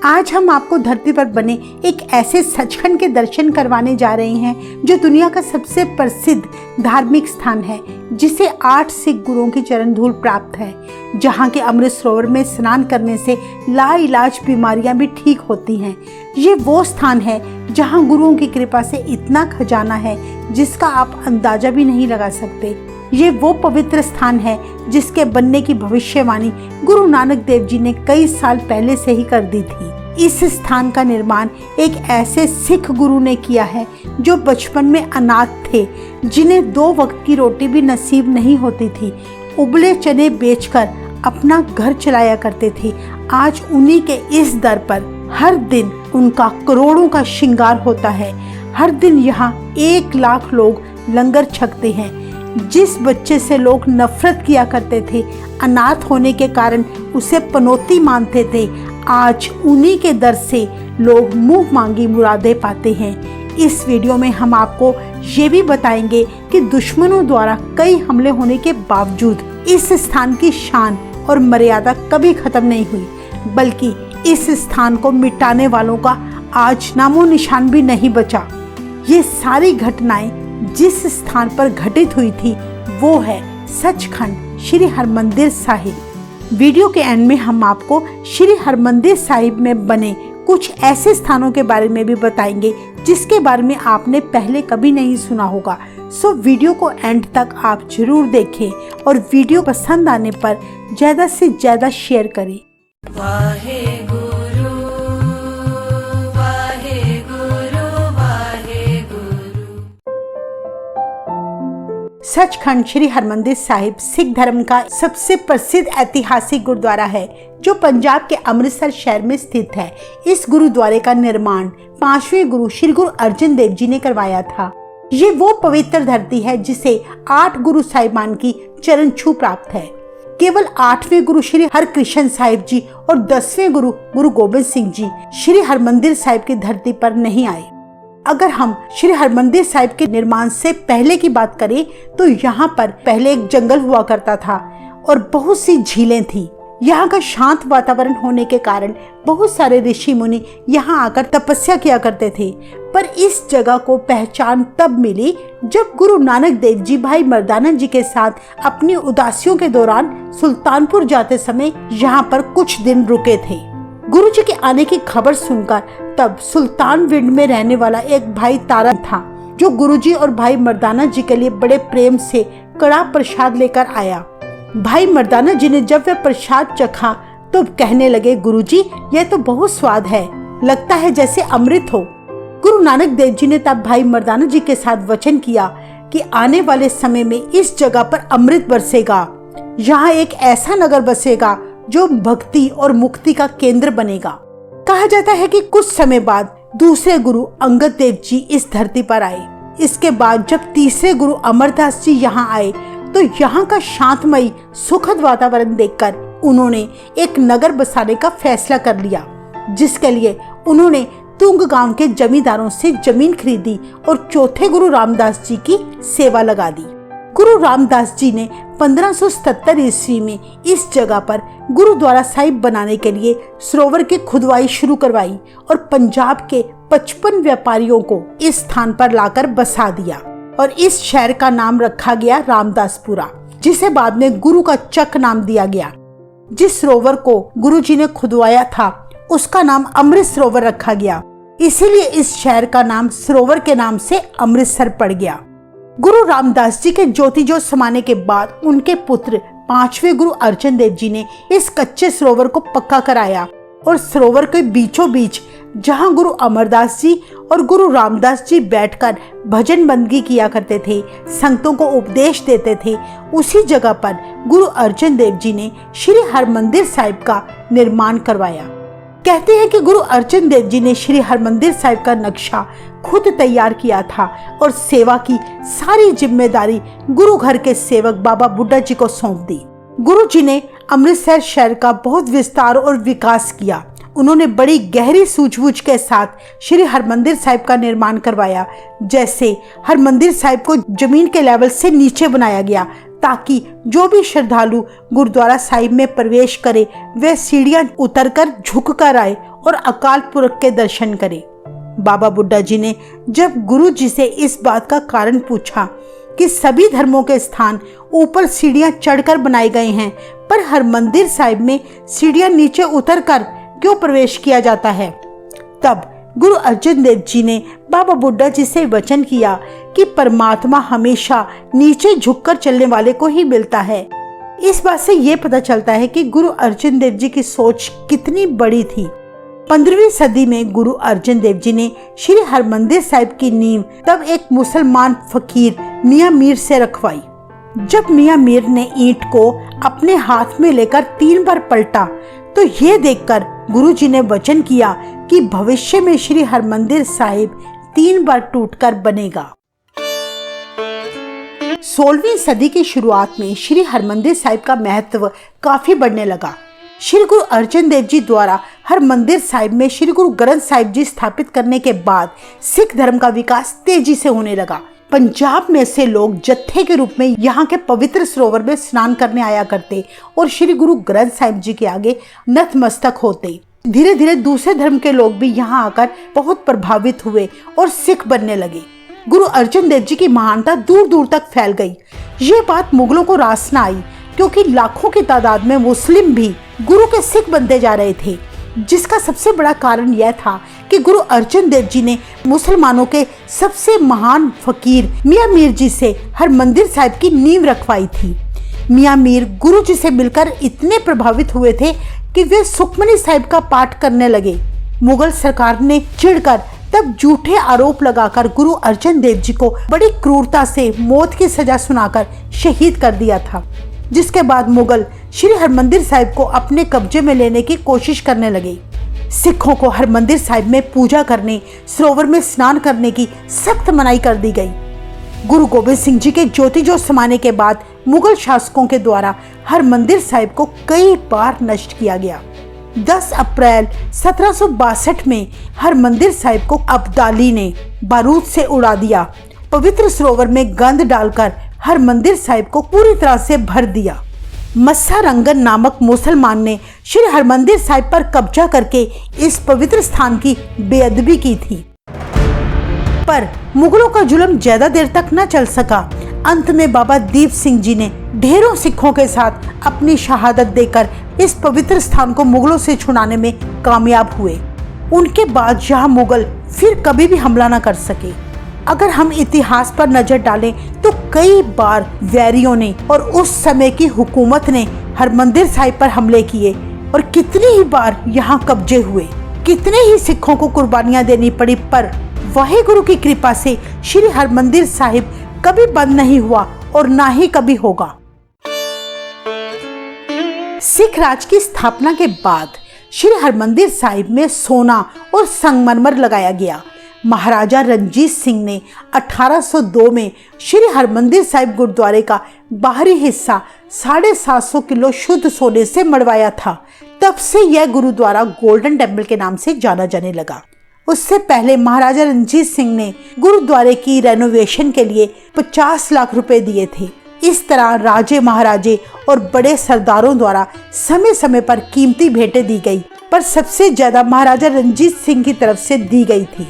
आज हम आपको धरती पर बने एक ऐसे सचखंड के दर्शन करवाने जा रहे हैं जो दुनिया का सबसे प्रसिद्ध धार्मिक स्थान है, जिसे 8 सिख गुरुओं की चरण धूल प्राप्त है। जहाँ के अमृत सरोवर में स्नान करने से लाइलाज बीमारियां भी ठीक होती हैं। ये वो स्थान है जहाँ गुरुओं की कृपा से इतना खजाना है जिसका आप अंदाजा भी नहीं लगा सकते। ये वो पवित्र स्थान है जिसके बनने की भविष्यवाणी गुरु नानक देव जी ने कई साल पहले से ही कर दी थी। इस स्थान का निर्माण एक ऐसे सिख गुरु ने किया है जो बचपन में अनाथ थे, जिन्हें 2 वक्त की रोटी भी नसीब नहीं होती थी। उबले चने बेचकर अपना घर चलाया करते थे। आज उन्हीं के इस दर पर हर दिन उनका करोड़ों का श्रृंगार होता है। हर दिन यहाँ 1 लाख लोग लंगर छकते हैं। जिस बच्चे से लोग नफरत किया करते थे, अनाथ होने के कारण उसे पनौती मानते थे, आज उन्हीं के दर से लोग मुंह मांगी मुरादें पाते हैं। इस वीडियो में हम आपको ये भी बताएंगे कि दुश्मनों द्वारा कई हमले होने के बावजूद इस स्थान की शान और मर्यादा कभी खत्म नहीं हुई, बल्कि इस स्थान को मिटाने वालों का आज नामो निशान भी नहीं बचा। ये सारी घटनाएं जिस स्थान पर घटित हुई थी वो है सचखंड श्री हरमंदिर साहिब। वीडियो के एंड में हम आपको श्री हरमंदिर साहिब में बने कुछ ऐसे स्थानों के बारे में भी बताएंगे जिसके बारे में आपने पहले कभी नहीं सुना होगा। सो वीडियो को एंड तक आप जरूर देखें और वीडियो पसंद आने पर ज़्यादा से ज़्यादा शेयर करें। सचखंड श्री हरमंदिर साहिब सिख धर्म का सबसे प्रसिद्ध ऐतिहासिक गुरुद्वारा है जो पंजाब के अमृतसर शहर में स्थित है। इस गुरुद्वारे का निर्माण 5वें गुरु श्री गुरु अर्जन देव जी ने करवाया था। ये वो पवित्र धरती है जिसे 8 गुरु साहिबान की चरण छू प्राप्त है। केवल 8वें गुरु श्री हरकृष्ण साहिब जी और 10वें गुरु गुरु गोबिंद सिंह जी श्री हरमंदिर साहिब की धरती पर नहीं आए। अगर हम श्री हरमंदिर साहिब के निर्माण से पहले की बात करें तो यहाँ पर पहले एक जंगल हुआ करता था और बहुत सी झीलें थी। यहाँ का शांत वातावरण होने के कारण बहुत सारे ऋषि मुनि यहाँ आकर तपस्या किया करते थे। पर इस जगह को पहचान तब मिली जब गुरु नानक देव जी भाई मर्दाना जी के साथ अपनी उदासियों के दौरान सुल्तानपुर जाते समय यहाँ पर कुछ दिन रुके थे। गुरु जी के आने की खबर सुनकर तब सुल्तान विंड में रहने वाला एक भाई तारा था जो गुरुजी और भाई मर्दाना जी के लिए बड़े प्रेम से कड़ा प्रसाद लेकर आया। भाई मर्दाना जी ने जब वह प्रसाद चखा तो कहने लगे, गुरुजी यह तो बहुत स्वाद है, लगता है जैसे अमृत हो। गुरु नानक देव जी ने तब भाई मर्दाना जी के साथ वचन किया कि आने वाले समय में इस जगह पर अमृत बरसेगा। यहाँ एक ऐसा नगर बसेगा जो भक्ति और मुक्ति का केंद्र बनेगा। कहा जाता है कि कुछ समय बाद दूसरे गुरु अंगद देव जी इस धरती पर आए। इसके बाद जब तीसरे गुरु अमरदास जी यहाँ आए तो यहाँ का शांतमयी सुखद वातावरण देखकर उन्होंने एक नगर बसाने का फैसला कर लिया, जिसके लिए उन्होंने तुंग गांव के जमींदारों से जमीन खरीदी और चौथे गुरु रामदास जी की सेवा लगा दी। गुरु रामदास जी ने 1577 ईस्वी में इस जगह पर गुरुद्वारा साहिब बनाने के लिए सरोवर की खुदवाई शुरू करवाई और पंजाब के 55 व्यापारियों को इस स्थान पर लाकर बसा दिया और इस शहर का नाम रखा गया रामदासपुरा, जिसे बाद में गुरु का चक नाम दिया गया। जिस सरोवर को गुरु जी ने खुदवाया था उसका नाम अमृत सरोवर रखा गया, इसीलिए इस शहर का नाम सरोवर के नाम से अमृतसर पड़ गया। गुरु रामदास जी के ज्योति जोत समाने के बाद उनके पुत्र 5वें गुरु अर्जन देव जी ने इस कच्चे सरोवर को पक्का कराया और सरोवर के बीचों बीच जहां गुरु अमरदास जी और गुरु रामदास जी बैठकर भजन बंदगी किया करते थे, संतों को उपदेश देते थे, उसी जगह पर गुरु अर्जन देव जी ने श्री हरमंदिर साहिब का निर्माण करवाया। कहते हैं कि गुरु अर्जन देव जी ने श्री हरमंदिर साहिब का नक्शा खुद तैयार किया था और सेवा की सारी जिम्मेदारी गुरु घर के सेवक बाबा बुड्ढा जी को सौंप दी। गुरु जी ने अमृतसर शहर का बहुत विस्तार और विकास किया। उन्होंने बड़ी गहरी सूझबूझ के साथ श्री हरमंदिर साहिब का निर्माण करवाया। जैसे हरमंदिर साहिब को जमीन के लेवल से नीचे बनाया गया ताकि जो भी श्रद्धालु गुरुद्वारा साहिब में प्रवेश करे वे सीढ़ियां उतरकर झुककर आए और अकाल पुरख के दर्शन करे। बाबा बुड्ढा जी ने जब गुरु जी से इस बात का कारण पूछा कि सभी धर्मों के स्थान ऊपर सीढ़ियां चढ़कर बनाए गए हैं, पर हरमंदिर साहिब में सीढ़ियां नीचे उतरकर क्यों प्रवेश किया जाता है, तब गुरु अर्जन देव जी ने बाबा बुड्ढा जी से वचन किया कि परमात्मा हमेशा नीचे झुककर चलने वाले को ही मिलता है। इस बात से ये पता चलता है कि गुरु अर्जन देव जी की सोच कितनी बड़ी थी। 15वीं सदी में गुरु अर्जन देव जी ने श्री हरमंदिर साहिब की नींव तब एक मुसलमान फकीर मियां मीर से रखवाई। जब मियां मीर ने ईंट को अपने हाथ में लेकर 3 बार पलटा तो ये देखकर गुरु जी ने वचन किया कि भविष्य में श्री हरमंदिर साहिब 3 बार टूटकर बनेगा। 16वीं सदी की शुरुआत में श्री हरमंदिर साहिब का महत्व काफी बढ़ने लगा। श्री गुरु अर्जन देव जी द्वारा हरमंदिर साहिब में श्री गुरु ग्रंथ साहिब जी स्थापित करने के बाद सिख धर्म का विकास तेजी से होने लगा। पंजाब में से लोग जत्थे के रूप में यहाँ के पवित्र सरोवर में स्नान करने आया करते और श्री गुरु ग्रंथ साहिब जी के आगे नतमस्तक होते। धीरे धीरे दूसरे धर्म के लोग भी यहाँ आकर बहुत प्रभावित हुए और सिख बनने लगे। गुरु अर्जन देव जी की महानता दूर दूर तक फैल गई। ये बात मुगलों को रास न आई, क्योंकि लाखों की तादाद में मुस्लिम भी गुरु के सिख बनते जा रहे थे, जिसका सबसे बड़ा कारण यह था कि गुरु अर्जन देव जी ने मुसलमानों के सबसे महान फकीर मियां मीर जी से हरमंदिर साहिब की नींव रखवाई थी। मियां मीर गुरु जी से मिलकर इतने प्रभावित हुए थे कि वे सुखमनी साहिब का पाठ करने लगे। मुगल सरकार ने चिढ़कर तब झूठे आरोप लगाकर गुरु अर्जन देव जी को बड़ी क्रूरता से मौत की सजा सुनाकर शहीद कर दिया था, जिसके बाद मुगल श्री हरमंदिर साहिब को अपने कब्जे में लेने की कोशिश करने लगे। सिखों को हरमंदिर साहिब में पूजा करने, सरोवर में स्नान करने की सख्त मनाही कर दी गई। गुरु गोबिंद सिंह जी के ज्योति जोत समाने के बाद मुगल शासकों के द्वारा हरमंदिर साहिब को कई बार नष्ट किया गया। 10 अप्रैल 1762 में हरमंदिर साहिब को अब्दाली ने बारूद से उड़ा दिया। पवित्र सरोवर में गंद डालकर हरमंदिर साहिब को पूरी तरह से भर दिया। मस्सा रंगन नामक मुसलमान ने श्री हरमंदिर साहिब पर कब्जा करके इस पवित्र स्थान की बेअदबी की थी, पर मुगलों का जुल्म ज्यादा देर तक न चल सका। अंत में बाबा दीप सिंह जी ने ढेरों सिखों के साथ अपनी शहादत देकर इस पवित्र स्थान को मुगलों से छुड़ाने में कामयाब हुए। उनके बाद यहाँ मुगल फिर कभी भी हमला न कर सके। अगर हम इतिहास पर नजर डालें तो कई बार वैरियों ने और उस समय की हुकूमत ने हरमंदिर साहिब पर हमले किए और कितनी ही बार यहाँ कब्जे हुए, कितने ही सिखों को कुर्बानियां देनी पड़ी, पर वाहिगुरु की कृपा से श्री हरमंदिर साहिब कभी बंद नहीं हुआ और ना ही कभी होगा। सिख राज की स्थापना के बाद श्री हरमंदिर साहिब में सोना और संगमरमर लगाया गया। महाराजा रणजीत सिंह ने 1802 में श्री हरमंदिर साहिब गुरुद्वारे का बाहरी हिस्सा 750 किलो शुद्ध सोने से मढ़वाया था। तब से यह गुरुद्वारा गोल्डन टेम्पल के नाम से जाना जाने लगा। उससे पहले महाराजा रणजीत सिंह ने गुरुद्वारे की रेनोवेशन के लिए 50 लाख रुपए दिए थे। इस तरह राजे महाराजे और बड़े सरदारों द्वारा समय समय पर कीमती भेंटें दी गई, पर सबसे ज्यादा महाराजा रणजीत सिंह की तरफ से दी गई थी।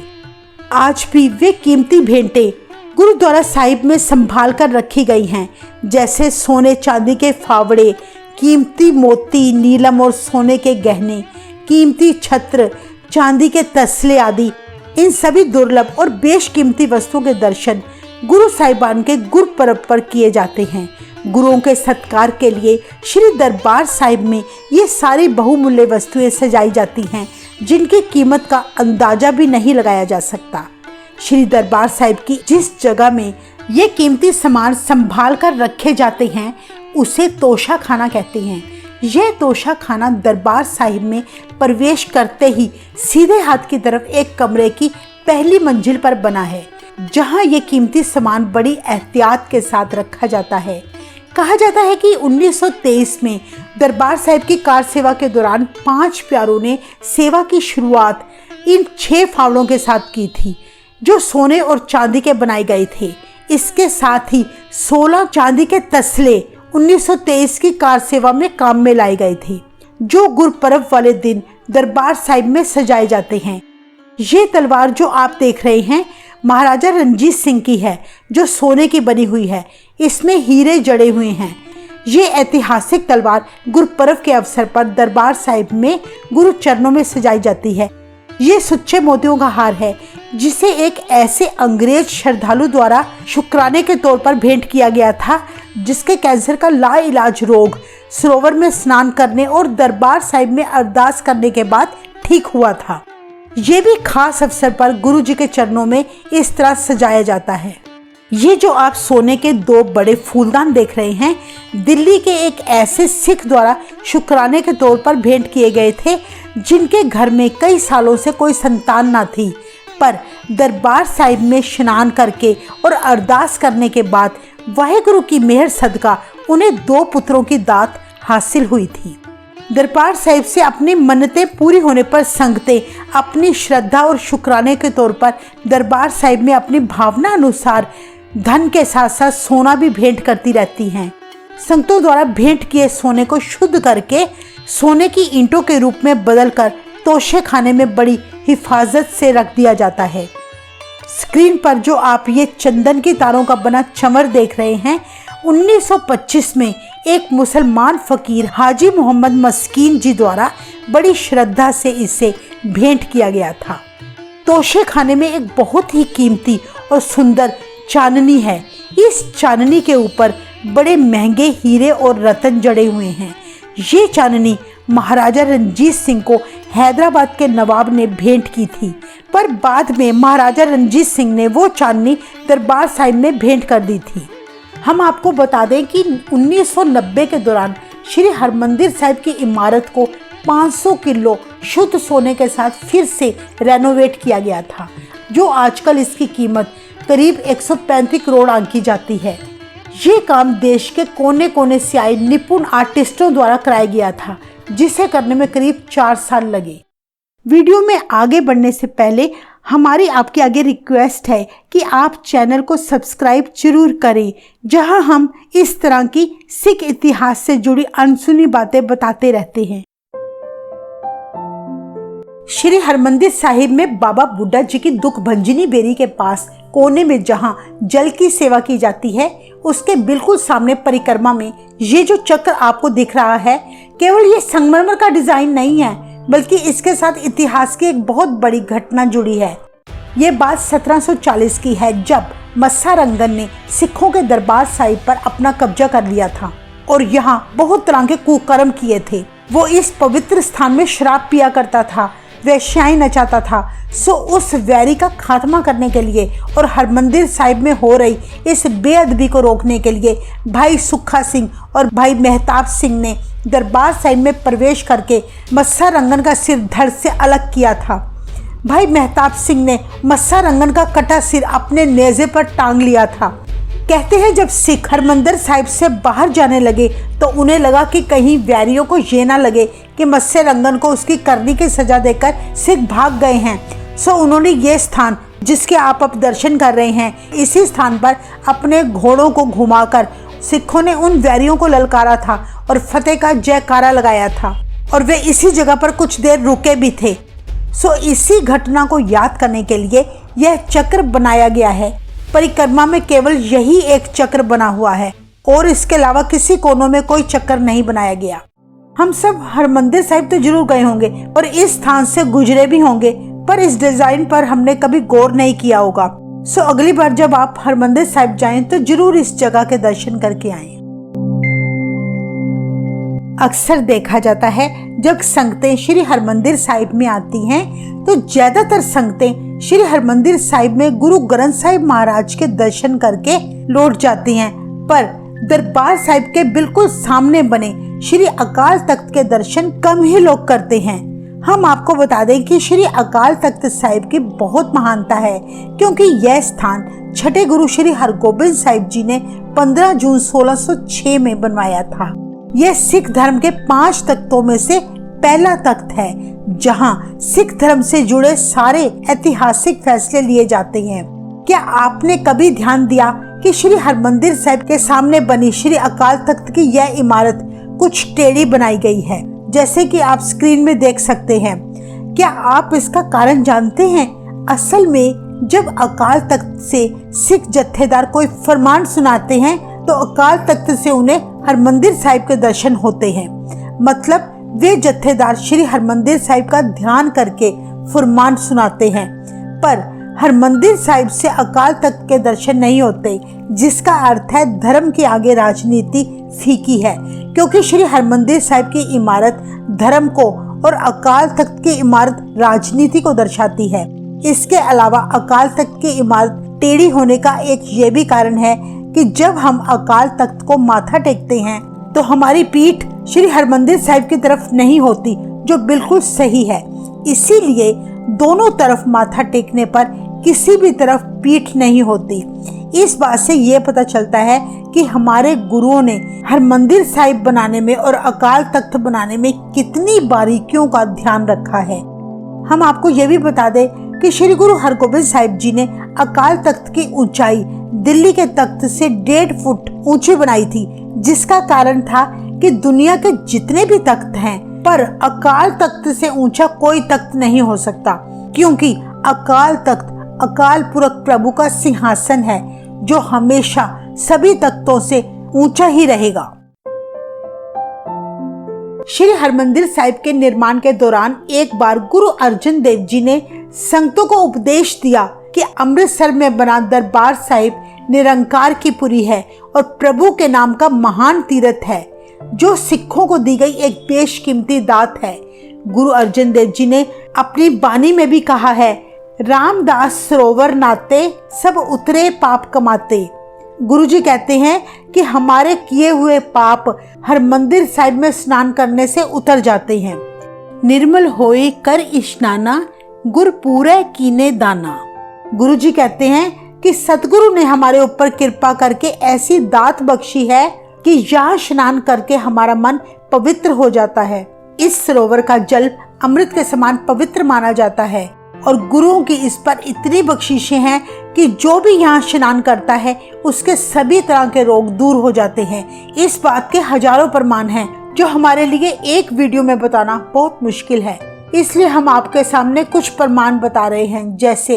आज भी वे कीमती भेंटें गुरुद्वारा साहिब में संभाल कर रखी गई हैं, जैसे सोने चांदी के फावड़े, कीमती मोती, नीलम और सोने के गहने, कीमती छत्र, चांदी के तसले आदि। इन सभी दुर्लभ और बेशकीमती वस्तुओं के दर्शन गुरु साहिबान के गुरपर्व पर किए जाते हैं। गुरुओं के सत्कार के लिए श्री दरबार साहिब में ये सारी बहुमूल्य वस्तुएं सजाई जाती हैं, जिनकी कीमत का अंदाजा भी नहीं लगाया जा सकता। श्री दरबार साहिब की जिस जगह में ये कीमती सामान संभाल कर रखे जाते हैं उसे तोशा खाना कहते हैं। यह तोशा खाना दरबार साहिब में प्रवेश करते ही सीधे हाथ की तरफ एक कमरे की पहली मंजिल पर बना है, जहां ये कीमती सामान बड़ी एहतियात के साथ रखा जाता है। कहा जाता है कि 1923 में दरबार साहिब की कार सेवा के दौरान 5 प्यारों ने सेवा की शुरुआत इन 6 फावड़ों के साथ की थी, जो सोने और चांदी के बनाए गए थे। इसके साथ ही 16 चांदी के तसले 1923 की कार सेवा में काम में लाई गई थी, जो गुरपर्व वाले दिन दरबार साहिब में सजाए जाते हैं। ये तलवार जो आप देख रहे हैं महाराजा रणजीत सिंह की है, जो सोने की बनी हुई है। इसमें हीरे जड़े हुए हैं। ये ऐतिहासिक तलवार गुरपर्व के अवसर पर दरबार साहिब में गुरु चरणों में सजाई जाती है। ये सुच्चे मोतियों का हार है, जिसे एक ऐसे अंग्रेज श्रद्धालु द्वारा शुक्राने के तौर पर भेंट किया गया था, जिसके कैंसर का लाइलाज रोग सरोवर में स्नान करने और दरबार साहिब में अरदास करने के बाद ठीक हुआ था। ये भी खास अवसर पर गुरु जी के चरणों में इस तरह सजाया जाता है। ये जो आप सोने के 2 बड़े फूलदान देख रहे हैं, दिल्ली के एक ऐसे सिख द्वारा शुक्राने के तौर पर भेंट किए गए थे, जिनके घर में कई सालों से कोई संतान ना थी, पर दरबार साहिब में स्नान करके और अरदास करने के बाद वाहेगुरु की मेहर सदका उन्हें 2 पुत्रों की दात हासिल हुई थी। दरबार साहिब से अपनी मन्नतें पूरी होने पर संगतें अपनी श्रद्धा और शुक्राने के तौर पर दरबार साहिब में अपनी भावना अनुसार धन के साथ साथ सोना भी भेंट करती रहती हैं। संगतों द्वारा भेंट किए सोने को शुद्ध करके सोने की ईंटों के रूप में बदलकर तोशे खाने में बड़ी हिफाजत से रख दिया जाता है। स्क्रीन पर जो आप ये चंदन की तारों का बना चमर देख रहे हैं, 1925 में एक मुसलमान फकीर हाजी मोहम्मद मस्कीन जी द्वारा बड़ी श्रद्धा से इसे भेंट किया गया था। तोशे खाने में एक बहुत ही कीमती और सुंदर चांदनी है। इस चांदनी के ऊपर बड़े महंगे हीरे और रत्न जड़े हुए हैं। ये चांदनी महाराजा रणजीत सिंह को हैदराबाद के नवाब ने भेंट की थी, पर बाद में महाराजा रणजीत सिंह ने वो चांदनी दरबार साहिब में भेंट कर दी थी। हम आपको बता दें कि 1990 के दौरान श्री हरमंदिर साहिब की इमारत को 500 किलो शुद्ध सोने के साथ फिर से रेनोवेट किया गया था, जो आजकल इसकी कीमत करीब 135 करोड़ आंकी जाती है। ये काम देश के कोने कोने से आए निपुण आर्टिस्टों द्वारा कराया गया था, जिसे करने में करीब 4 साल लगे। वीडियो में आगे बढ़ने से पहले हमारी आपके आगे रिक्वेस्ट है कि आप चैनल को सब्सक्राइब जरूर करें, जहां हम इस तरह की सिख इतिहास से जुड़ी अनसुनी बातें बताते रहते हैं। श्री हरमंदिर साहिब में बाबा बुड्ढा जी की दुख भंजनी बेरी के पास कोने में जहां जल की सेवा की जाती है, उसके बिल्कुल सामने परिक्रमा में ये जो चक्र आपको दिख रहा है, केवल ये संगमरमर का डिजाइन नहीं है, बल्कि इसके साथ इतिहास की एक बहुत बड़ी घटना जुड़ी है। ये बात 1740 की है, जब मस्सा रंगन ने सिखों के दरबार साहिब पर अपना कब्जा कर लिया था और यहाँ बहुत तरह के कुकर्म किए थे। वो इस पवित्र स्थान में शराब पिया करता था, वेश्याएं नचाता था। सो उस वैरी का खात्मा करने के लिए और हरमंदिर साहिब में हो रही इस बेअदबी को रोकने के लिए भाई सुखा सिंह और भाई मेहताब सिंह ने दरबार साहिब में प्रवेश करके मस्सा रंगन का सिर धड़ से अलग किया था। भाई मेहताब सिंह ने मस्सा रंगन का कटा सिर अपने नेज़े पर टांग लिया था। कहते हैं जब सिख हरमंदिर साहिब से बाहर जाने लगे तो उन्हें लगा कि कहीं वैरियों को ये ना लगे कि मस्से रंगन को उसकी करनी की सजा देकर सिख भाग गए हैं। सो उन्होंने ये स्थान जिसके आप अब दर्शन कर रहे हैं, इसी स्थान पर अपने घोड़ों को घुमाकर सिखों ने उन वैरियों को ललकारा था और फतेह का जयकारा लगाया था, और वे इसी जगह पर कुछ देर रुके भी थे। सो इसी घटना को याद करने के लिए यह चक्र बनाया गया है। परिक्रमा में केवल यही एक चक्र बना हुआ है और इसके अलावा किसी कोनों में कोई चक्र नहीं बनाया गया। हम सब हरमंदिर साहिब तो जरूर गए होंगे और इस स्थान से गुजरे भी होंगे, पर इस डिजाइन पर हमने कभी गौर नहीं किया होगा। सो अगली बार जब आप हरमंदिर साहिब जाएं तो जरूर इस जगह के दर्शन करके आएं। अक्सर देखा जाता है जब संगतें श्री हरमंदिर साहिब में आती हैं तो ज्यादातर संगतें श्री हरमंदिर साहिब में गुरु ग्रंथ साहिब महाराज के दर्शन करके लौट जाती हैं, पर दरबार साहिब के बिल्कुल सामने बने श्री अकाल तख्त के दर्शन कम ही लोग करते हैं। हम आपको बता दें कि श्री अकाल तख्त साहिब की बहुत महानता है, क्योंकि यह स्थान छठे गुरु श्री हरगोबिंद साहिब जी ने 15 जून 1606 में बनवाया था। यह सिख धर्म के 5 तख्तों में से पहला तख्त है जहां सिख धर्म से जुड़े सारे ऐतिहासिक फैसले लिए जाते हैं। क्या आपने कभी ध्यान दिया कि श्री हरमंदिर साहिब के सामने बनी श्री अकाल तख्त की यह इमारत कुछ टेढ़ी बनाई गई है, जैसे कि आप स्क्रीन में देख सकते हैं। क्या आप इसका कारण जानते हैं? असल में जब अकाल तख्त से सिख जत्थेदार कोई फरमान सुनाते हैं तो अकाल तख्त से उन्हें हरमंदिर साहिब के दर्शन होते हैं। मतलब वे जत्थेदार श्री हरमंदिर साहिब का ध्यान करके फरमान सुनाते हैं, पर हरमंदिर साहिब से अकाल तख्त के दर्शन नहीं होते, जिसका अर्थ है धर्म के आगे राजनीति फीकी है, क्योंकि श्री हरमंदिर साहिब की इमारत धर्म को और अकाल तख्त की इमारत राजनीति को दर्शाती है। इसके अलावा अकाल तख्त की इमारत टेढ़ी होने का एक ये भी कारण है कि जब हम अकाल तख्त को माथा टेकते हैं तो हमारी पीठ श्री हरमंदिर साहिब की तरफ नहीं होती, जो बिल्कुल सही है। इसीलिए दोनों तरफ माथा टेकने पर किसी भी तरफ पीठ नहीं होती। इस बात से ये पता चलता है कि हमारे गुरुओं ने हरमंदिर साहिब बनाने में और अकाल तख्त बनाने में कितनी बारीकियों का ध्यान रखा है। हम आपको ये भी बता दें कि श्री गुरु हरगोबिंद साहिब जी ने अकाल तख्त की ऊंचाई दिल्ली के तख्त से 1.5 फुट ऊंची बनाई थी, जिसका कारण था कि दुनिया के जितने भी तख्त हैं पर अकाल तख्त से ऊंचा कोई तख्त नहीं हो सकता, क्योंकि अकाल तख्त अकाल पुरख प्रभु का सिंहासन है जो हमेशा सभी तख्तों से ऊंचा ही रहेगा। श्री हरमंदिर साहिब के निर्माण के दौरान एक बार गुरु अर्जन देव जी ने संगतों को उपदेश दिया कि अमृतसर में बना दरबार साहिब निरंकार की पुरी है और प्रभु के नाम का महान तीर्थ है, जो सिखों को दी गई एक बेशकीमती दात है। गुरु अर्जन देव जी ने अपनी बानी में भी कहा है, रामदास सरोवर नाते सब उतरे पाप कमाते। गुरुजी कहते हैं कि हमारे किए हुए पाप हरमंदिर साहिब में स्नान करने से उतर जाते हैं। निर्मल होए कर इश्नाना गुर पूरे कीने दाना। गुरुजी कहते हैं कि सतगुरु ने हमारे ऊपर कृपा करके ऐसी दात बख्शी है कि यहाँ स्नान करके हमारा मन पवित्र हो जाता है। इस सरोवर का जल अमृत के समान पवित्र माना जाता है और गुरुओं की इस पर इतनी बख्शीशें हैं कि जो भी यहाँ स्नान करता है उसके सभी तरह के रोग दूर हो जाते हैं। इस बात के हजारों प्रमाण हैं जो हमारे लिए एक वीडियो में बताना बहुत मुश्किल है, इसलिए हम आपके सामने कुछ प्रमाण बता रहे हैं। जैसे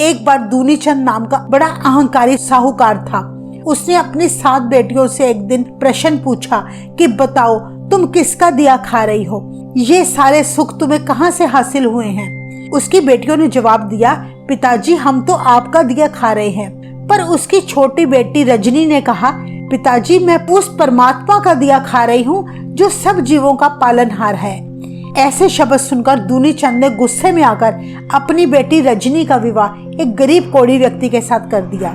एक बार दूनी चंद नाम का बड़ा अहंकारी साहूकार था। उसने अपनी 7 बेटियों से एक दिन प्रश्न पूछा कि बताओ तुम किसका दिया खा रही हो, ये सारे सुख तुम्हें कहाँ से हासिल हुए हैं। उसकी बेटियों ने जवाब दिया, पिताजी हम तो आपका दिया खा रहे हैं। पर उसकी छोटी बेटी रजनी ने कहा, पिताजी मैं उस परमात्मा का दिया खा रही हूँ जो सब जीवों का पालनहार है। ऐसे शब्द सुनकर दूनी चंद ने गुस्से में आकर अपनी बेटी रजनी का विवाह एक गरीब कोढ़ी व्यक्ति के साथ कर दिया।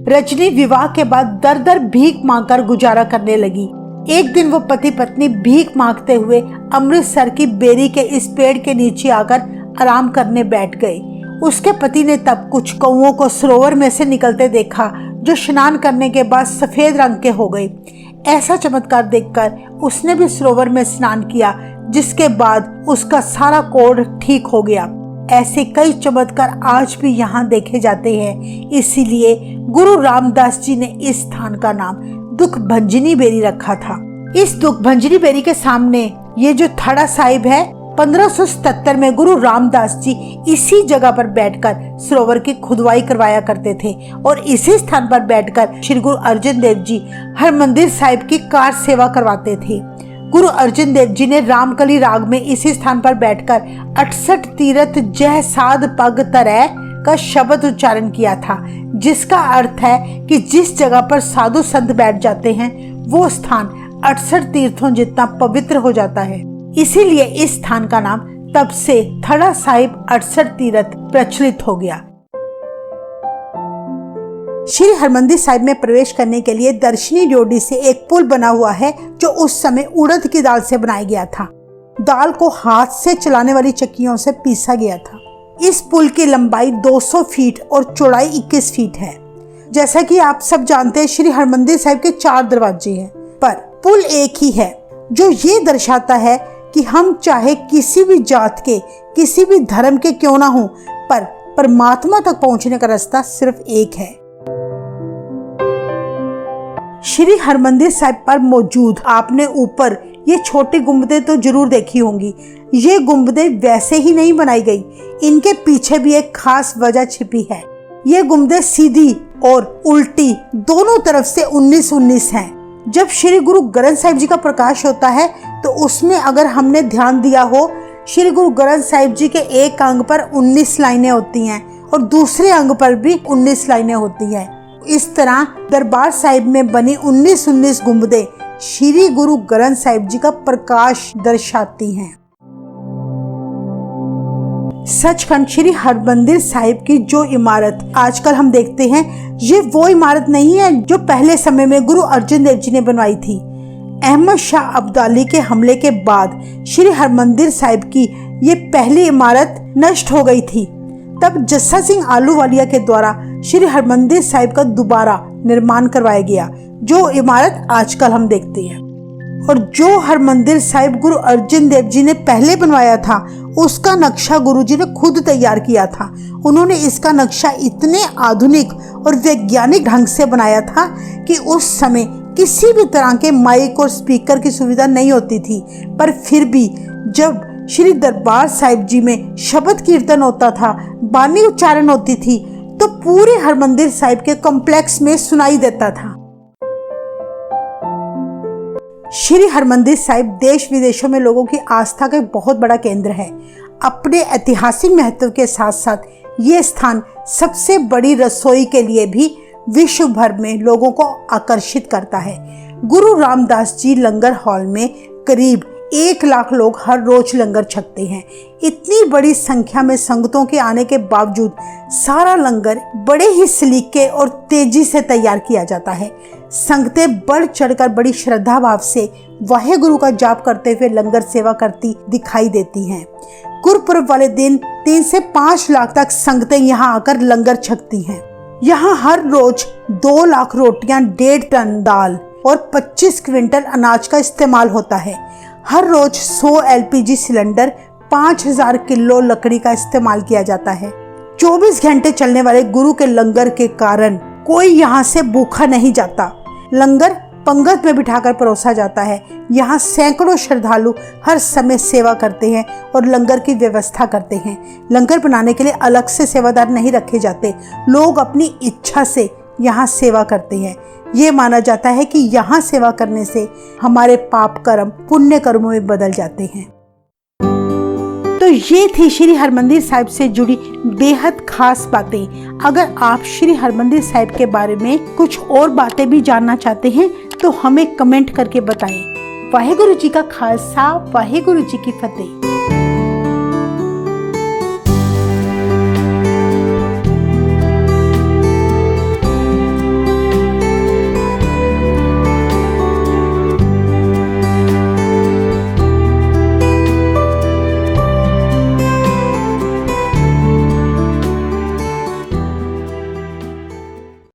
रजनी विवाह के बाद दर दर भीख मांगकर गुजारा करने लगी। एक दिन वो पति पत्नी भीख मांगते हुए अमृतसर की बेरी के इस पेड़ के नीचे आकर आराम करने बैठ गए। उसके पति ने तब कुछ कौओं को सरोवर में से निकलते देखा जो स्नान करने के बाद सफेद रंग के हो गए। ऐसा चमत्कार देखकर उसने भी सरोवर में स्नान किया, जिसके बाद उसका सारा कोढ़ ठीक हो गया। ऐसे कई चमत्कार आज भी यहाँ देखे जाते हैं। इसीलिए गुरु रामदास जी ने इस स्थान का नाम दुख भंजनी बेरी रखा था। इस दुख भंजनी बेरी के सामने ये जो थड़ा साहिब है, 1577 में गुरु रामदास जी इसी जगह पर बैठकर सरोवर की खुदवाई करवाया करते थे और इसी स्थान पर बैठकर श्री गुरु अर्जन देव जी हरमंदिर साहिब की कार सेवा करवाते थे। गुरु अर्जन देव जी ने रामकली राग में इसी स्थान पर बैठकर 68 तीरथ जय साध पग तरह का शब्द उच्चारण किया था, जिसका अर्थ है कि जिस जगह पर साधु संत बैठ जाते हैं वो स्थान 68 तीर्थों जितना पवित्र हो जाता है। इसीलिए इस स्थान का नाम तब से थड़ा साहिब 68 तीर्थ प्रचलित हो गया। श्री हरमंदिर साहिब में प्रवेश करने के लिए दर्शनी ड्योढ़ी से एक पुल बना हुआ है, जो उस समय उड़द की दाल से बनाया गया था। दाल को हाथ से चलाने वाली चक्कियों से पीसा गया था। इस पुल की लंबाई 200 फीट और चौड़ाई 21 फीट है। जैसा कि आप सब जानते हैं, श्री हरमंदिर साहिब के 4 दरवाजे हैं, पर पुल एक ही है, जो ये दर्शाता है कि हम चाहे किसी भी जात के, किसी भी धर्म के क्यों ना हो, पर परमात्मा तक पहुंचने का रास्ता सिर्फ एक है। श्री हरमंदिर साहिब पर मौजूद आपने ऊपर ये छोटी गुंबदें तो जरूर देखी होंगी। ये गुंबदें वैसे ही नहीं बनाई गई, इनके पीछे भी एक खास वजह छिपी है। ये गुंबदें सीधी और उल्टी दोनों तरफ से 19-19 हैं। जब श्री गुरु ग्रंथ साहिब जी का प्रकाश होता है तो उसमें अगर हमने ध्यान दिया हो, श्री गुरु ग्रंथ साहिब जी के एक अंग पर 19 लाइनें होती हैं और दूसरे अंग पर भी 19 लाइनें होती हैं। इस तरह दरबार साहिब में बनी 19-19 गुंबदें श्री गुरु ग्रंथ साहिब जी का प्रकाश दर्शाती हैं। सचखंड श्री हरमंदिर साहिब की जो इमारत आजकल हम देखते हैं, ये वो इमारत नहीं है जो पहले समय में गुरु अर्जन देव जी ने बनवाई थी। अहमद शाह अब्दाली के हमले के बाद श्री हरमंदिर साहिब की ये पहली इमारत नष्ट हो गई थी। तब जस्सा सिंह आलूवालिया के द्वारा श्री हरमंदिर साहिब का दोबारा निर्माण करवाया गया, जो इमारत आजकल हम देखते हैं। और जो हरमंदिर साहिब गुरु अर्जन देव जी ने पहले बनवाया था, उसका नक्शा गुरुजी ने खुद तैयार किया था। उन्होंने इसका नक्शा इतने आधुनिक और वैज्ञानिक ढंग से बनाया था कि उस समय किसी भी तरह के माइक और स्पीकर की सुविधा नहीं होती थी, पर फिर भी जब श्री दरबार साहिब जी में शब्द कीर्तन होता था, बानी उच्चारण होती थी, तो पूरे हरमंदिर साहिब के कॉम्प्लेक्स में सुनाई देता था। श्री हरमंदिर साहिब देश विदेशों में लोगों की आस्था का बहुत बड़ा केंद्र है। अपने ऐतिहासिक महत्व के साथ साथ ये स्थान सबसे बड़ी रसोई के लिए भी विश्व भर में लोगों को आकर्षित करता है। गुरु रामदास जी लंगर हॉल में करीब 1 लाख लोग हर रोज लंगर छकते हैं। इतनी बड़ी संख्या में संगतों के आने के बावजूद सारा लंगर बड़े ही सलीके और तेजी से तैयार किया जाता है। संगतें बढ़ चढ़कर बड़ी श्रद्धा भाव से वाहेगुरु का जाप करते हुए लंगर सेवा करती दिखाई देती हैं। गुरुपुरब वाले दिन 3 से 5 लाख तक संगतें यहाँ आकर लंगर छकती हैं। यहाँ हर रोज 2 लाख रोटियां, 1.5 टन दाल और 25 क्विंटल अनाज का इस्तेमाल होता है। हर रोज 100 LPG सिलेंडर, 5000 किलो लकड़ी का इस्तेमाल किया जाता है। 24 घंटे चलने वाले गुरु के लंगर के कारण कोई यहाँ से भूखा नहीं जाता। लंगर पंगत में बिठाकर परोसा जाता है। यहाँ सैकड़ों श्रद्धालु हर समय सेवा करते हैं और लंगर की व्यवस्था करते हैं। लंगर बनाने के लिए अलग से सेवादार नहीं रखे जाते, लोग अपनी इच्छा से यहाँ सेवा करते हैं। ये माना जाता है कि यहाँ सेवा करने से हमारे पाप कर्म पुण्य कर्मों में बदल जाते हैं। तो ये थी श्री हरमंदिर साहिब से जुड़ी बेहद खास बातें। अगर आप श्री हरमंदिर साहिब के बारे में कुछ और बातें भी जानना चाहते हैं तो हमें कमेंट करके बताएं। वाहेगुरु जी का खालसा, वाहेगुरु जी की फतेह।